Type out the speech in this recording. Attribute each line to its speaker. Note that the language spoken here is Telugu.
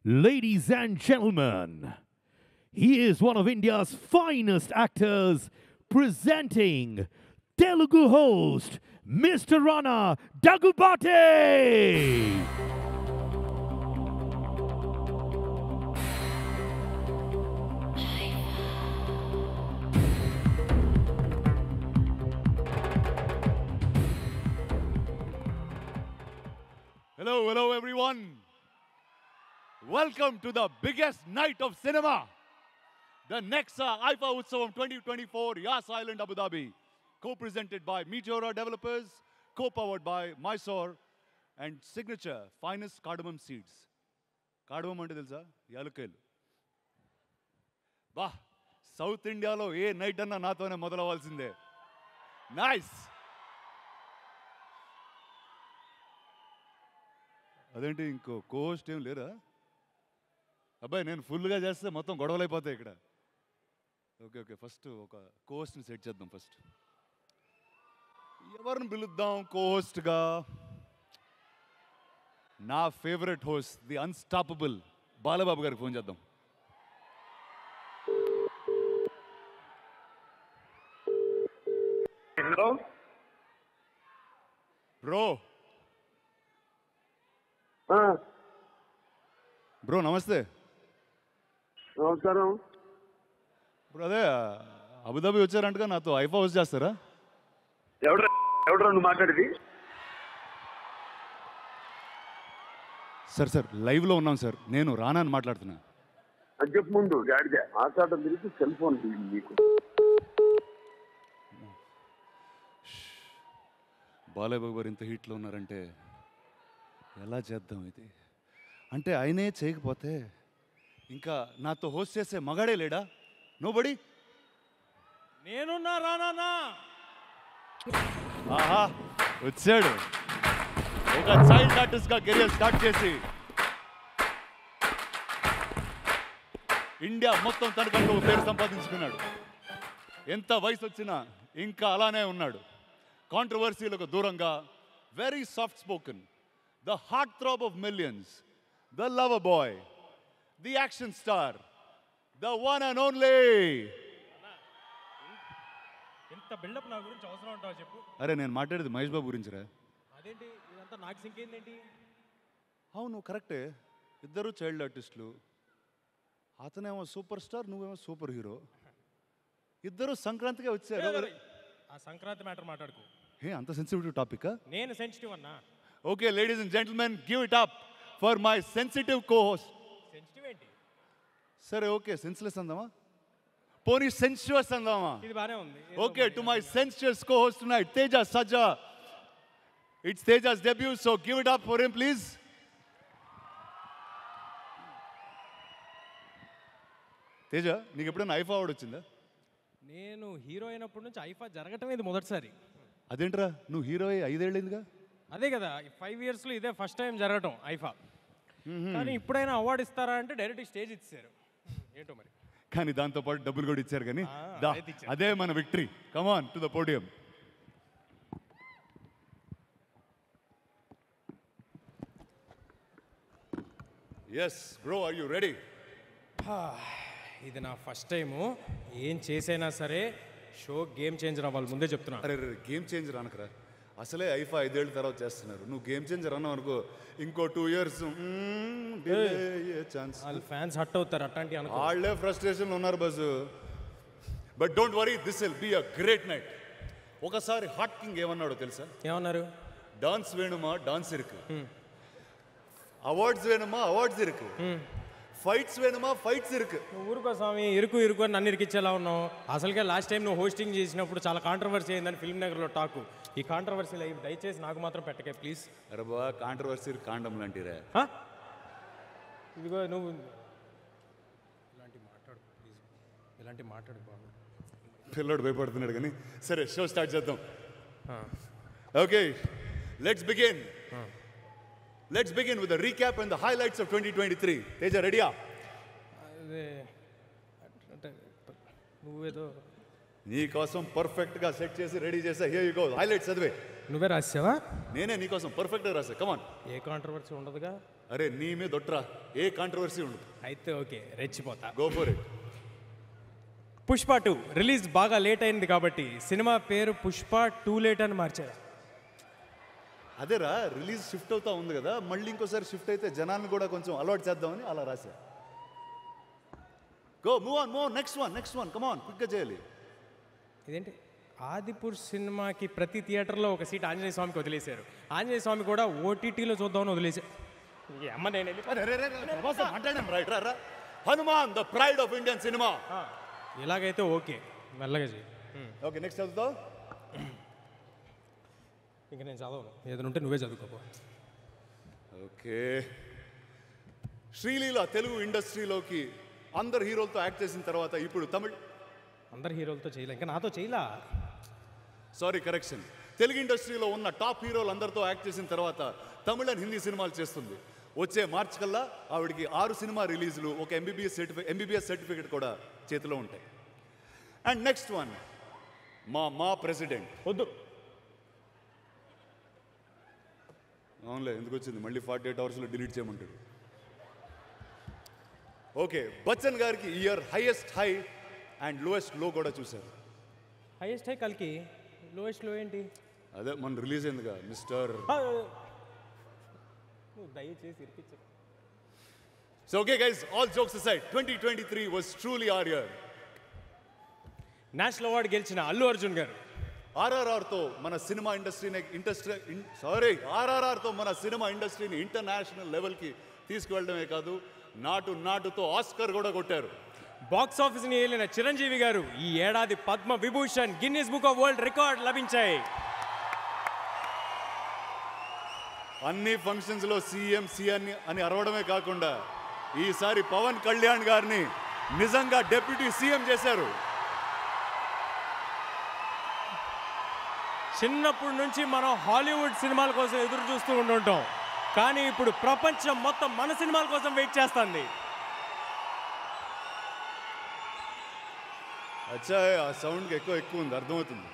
Speaker 1: Ladies and gentlemen, he is one of India's finest actors, presenting Telugu host Mr. Rana Daggubati.
Speaker 2: Hello everyone. Welcome to the biggest night of cinema. The Nexa IFA Utsavam 2024, Yas Island, Abu Dhabi. Co-presented by Meteora Developers, co-powered by Mysore and Signature Finest Cardamom Seeds. Cardamom ante telusa? Yalukelu. Bah, South India lo A night అన్నా నాతోనే మొదలవ్వాల్సిందే. Nice. అదేంటి ఇంకో కోస్ట్ ఏం లేరా? అబ్బాయి నేను ఫుల్గా చేస్తే మొత్తం గొడవలు అయిపోతాయి ఇక్కడ. ఓకే ఫస్ట్ ఒక కోస్ట్ని సెట్ చేద్దాం. ఫస్ట్ ఎవరిని పిలుద్దాం కోస్ట్గా? నా favourite host the unstoppable Balababu గారికి ఫోన్ చేద్దాం.
Speaker 3: హలో
Speaker 2: బ్రో నమస్తే.
Speaker 3: నమస్కారం.
Speaker 2: బ్రో అదే అబుదాబి వచ్చారంటగా, నాతో ఐఫా హోస్ట్ చేస్తారా?
Speaker 3: ఎవడరా నువ్వు మాట్లాడేది?
Speaker 2: సార్ లైవ్లో ఉన్నాం సార్. నేను రానా అని మాట్లాడుతున్నా.
Speaker 3: అది చెప్పు ముందు గాడిదే ఆచాటం తిరిగి సెల్ ఫోన్ నీకు.
Speaker 2: బాలయ్య గారు ఇంత హీట్లో ఉన్నారంటే ఎలా చేద్దాం ఇది? అంటే ఆయనే చేయకపోతే ఇంకా నాతో హోస్ట్ చేసే మగాడే లేడా? నోబడి.
Speaker 4: నేనున్నా రానా.
Speaker 2: ఆహా వచ్చాడు. ఒక చైల్డ్ ఆర్టిస్ట్గా కెరియర్ స్టార్ట్ చేసి ఇండియా మొత్తం తనకంటూ పేరు సంపాదించుకున్నాడు. ఎంత వయసు వచ్చినా ఇంకా అలానే ఉన్నాడు. కాంట్రవర్సీలకు దూరంగా, very soft spoken, the heart throb of millions, the lover boy, the action star, the one and only.
Speaker 4: ఎంత బిల్డప్ నా గురించి అవసరం ఉంటావు చెప్పు.
Speaker 2: అరే నేను మాట్లాడేది మహేష్ బాబు గురించిరా.
Speaker 4: అదేంటి ఇదంతా నాకు సింకేందేంటి?
Speaker 2: అవును కరెక్టే, ఇద్దరు చైల్డ్ ఆర్టిస్టులు. అతనేమో సూపర్ స్టార్, నువ్వేమో సూపర్ హీరో. ఇద్దరు సంక్రాంతికే వచ్చారు.
Speaker 4: ఆ సంక్రాంతి మ్యాటర్ మాట్లాడుకో.
Speaker 2: హే అంత సెన్సిటివ్ టాపికా?
Speaker 4: నేను సెన్సిటివ్ అన్నా.
Speaker 2: Okay ladies and gentlemen, give it up for my sensitive cohost.
Speaker 4: Sensitive ఏంటి?
Speaker 2: సరే ఓకే, సెన్స్లెస్ అందామా? పోనీ సెన్షువస్ అందామా?
Speaker 4: ఇది బానే ఉంది.
Speaker 2: Okay, to my sensuous cohost tonight, Teja Sajja. It's Teja's debut, so give it up for him please. Teja, నీకు ఎప్పుడైనా ఐఫా అవార్డు వచ్చిందా?
Speaker 4: నేను హీరో అయినప్పటి నుంచి ఐఫా జరగటం ఇది మొదటిసారి.
Speaker 2: అదేంట్రా, నువ్వు హీరో అయ్యి 5 ఏళ్ళైందిగా?
Speaker 4: అదే కదా, 5 ఇయర్స్లో ఇదే ఫస్ట్ టైం జరగటం ఐఫా. కానీ ఇప్పుడైనా అవార్డు ఇస్తారా అంటే డైరెక్ట్ స్టేజ్ ఇచ్చారు. ఏంటో మరి.
Speaker 2: కానీ దాంతో పాటు డబ్బులు కూడా ఇచ్చారు. కానీ
Speaker 4: అయితే ఇచ్చారు.
Speaker 2: అదే మన victory. Come on to the podium. Yes bro, are you ready?
Speaker 4: ఇది నా ఫస్ట్ టైము. ఏం చేసైనా సరే షో గేమ్ చేంజర్ అవ్వాలి, ముందే చెప్తున్నా.
Speaker 2: అరే గేమ్ చేంజర్ అనకరా. అసలే ఐఫా 5 ఏళ్ళ తర్వాత చేస్తున్నారు. నువ్వు గేమ్ చేంజర్ అన్నావు అనుకో, ఇంకో 2 years ఛాన్స్.
Speaker 4: వాళ్ళు ఫ్యాన్స్ హట్ అవుతారు అట్లాంటి అనుకో.
Speaker 2: వాళ్ళే ఫ్రస్ట్రేషన్లో ఉన్నారు బస్సు. But don't worry, this will be a great night. ఒకసారి హాట్ కింగ్ ఏమన్నాడో తెలుసా?
Speaker 4: ఏమన్నారు?
Speaker 2: డాన్స్ వేణుమా డాన్స్ ఇருக்கு, అవార్డ్స్ వేణుమా అవార్డ్స్ ఇருக்கு, ఫైట్స్ వేణుమా ఫైట్స్ ఇருக்கு.
Speaker 4: నువ్వు ఊరుకో స్వామి, ఇరుకు అని నన్ను ఇరికిచ్చేలా ఉన్నావు. అసలుకే లాస్ట్ టైం నువ్వు హోస్టింగ్ చేసినప్పుడు చాలా కాంట్రవర్సీ అయిందని ఫిల్మ్ నగర్లో టాకు. ఈ కాంట్రవర్సీ లైవ్ దయచేసి నాకు మాత్రం పెట్టకే ప్లీజ్.
Speaker 2: అరే బా, కాంట్రవర్సీ కాండం లాంటిరా.
Speaker 4: ఇదిగో నువ్వు ఇలాంటి మాట్లాడు ప్లీజ్, ఇలాంటి మాట్లాడు బాబు.
Speaker 2: పిల్లోడు భయపడుతున్నాడు కానీ సరే, షో స్టార్ట్ చేద్దాం. Okay, let's begin. Let's begin with the recap and the highlights of 2023. Teja, ready?
Speaker 4: అదే అంటే నువ్వేదో
Speaker 2: నీకోసం పర్ఫెక్ట్గా సెట్ చేసి రెడీ చేసా. Here you go. హైలైట్స్ చదివే.
Speaker 4: నువ్వే రాసావా?
Speaker 2: నేనే నీకోసం పర్ఫెక్ట్గా రాసా. కమాన్.
Speaker 4: ఏ కాంట్రవర్సీ ఉండదుగా.
Speaker 2: అరే నీ మీద దొట్రా, ఏ కాంట్రవర్సీ ఉండదు.
Speaker 4: అయితే ఓకే, రెచ్చిపోతా.
Speaker 2: Go for it.
Speaker 4: Pushpa 2 release బాగా లేట్ అయింది కాబట్టి సినిమా పేరు పుష్ప 2 లేట్ అని మార్చారు.
Speaker 2: అదేరా, రిలీజ్ షిఫ్ట్ అవుతా ఉంది కదా, మళ్ళీ ఇంకోసారి షిఫ్ట్ అయితే జనాన్ని కూడా కొంచెం అలవాటు చేద్దామని అలా రాశా. Go move on, next one come on, క్విక్గా చేయాలి.
Speaker 4: ఇదేంటి, ఆదిపూర్ సినిమాకి ప్రతి థియేటర్లో ఒక సీట్ ఆంజనేయ స్వామికి వదిలేశారు. ఆంజనేయ స్వామి కూడా ఓటీటీలో చూద్దామని వదిలేశారు. అమ్మ నేను
Speaker 2: మాట్లాడాను. రైట్ రా. Hanuman the pride of Indian cinema.
Speaker 4: ఇలాగైతే ఓకే, మెల్లగా చేయి.
Speaker 2: ఓకే, నెక్స్ట్ చదువుతావు.
Speaker 4: ఇంకా నేను చదవను, ఏదైనా ఉంటే నువ్వే చదువుకోపో.
Speaker 2: ఓకే. శ్రీలీల తెలుగు ఇండస్ట్రీలోకి అందరు హీరోలతో యాక్ట్ చేసిన తర్వాత ఇప్పుడు తమిళ్
Speaker 4: అందరు హీరోలతో చేయలే, ఇంకా నాతో చేయలా.
Speaker 2: Sorry, correction. తెలుగు ఇండస్ట్రీలో ఉన్న టాప్ హీరోలు అందరితో యాక్ట్ చేసిన తర్వాత తమిళ అండ్ హిందీ సినిమాలు చేస్తుంది. వచ్చే మార్చ్ కల్లా ఆవిడికి 6 సినిమా రిలీజులు, ఒక ఎంబీబీఎస్ సర్టిఫికేట్ కూడా చేతిలో ఉంటాయి. అండ్ నెక్స్ట్ వన్, మా ప్రెసిడెంట్.
Speaker 4: వద్దు,
Speaker 2: అవునులే, ఎందుకు వచ్చింది మళ్ళీ 48 అవర్స్లో డిలీట్ చేయమంటాడు. ఓకే, బచ్చన్ గారికి year highest high and lowest లో కూడా చూశారు.
Speaker 4: హైయెస్ట్ హై కల్కి, లోయెస్ట్ లో ఏంటి?
Speaker 2: అదే మన రిలీజ్ అయిందిగా మిస్టర్.
Speaker 4: దయచేసి ఇరికించు.
Speaker 2: So okay guys, all jokes aside, 2023 was truly our year.
Speaker 4: National award గెలిచిన అల్లు అర్జున్ గారు
Speaker 2: ఆర్ఆర్ఆర్తో మన సినిమా ఇండస్ట్రీని ఇంటర్నేషనల్ లెవెల్కి తీసుకువెళ్ళడమే కాదు, నాటుతో ఆస్కర్ కూడా కొట్టారు.
Speaker 4: బాక్స్ ఆఫీస్ని ఏలిన చిరంజీవి గారు ఈ ఏడాది Padma Vibhushan, Guinness book of world record లభించాయి.
Speaker 2: అన్ని ఫంక్షన్స్లో సీఎం అని అరవడమే కాకుండా ఈసారి పవన్ కళ్యాణ్ గారిని నిజంగా డెప్యూటీ సీఎం చేశారు.
Speaker 4: చిన్నప్పటి నుంచి మనం హాలీవుడ్ సినిమాల కోసం ఎదురు చూస్తూ ఉంటుంటాం, కానీ ఇప్పుడు ప్రపంచం మొత్తం మన సినిమాల కోసం వెయిట్ చేస్తుంది.
Speaker 2: అచ్చా, ఆ సౌండ్కి ఎక్కువ ఉంది, అర్థమవుతుంది.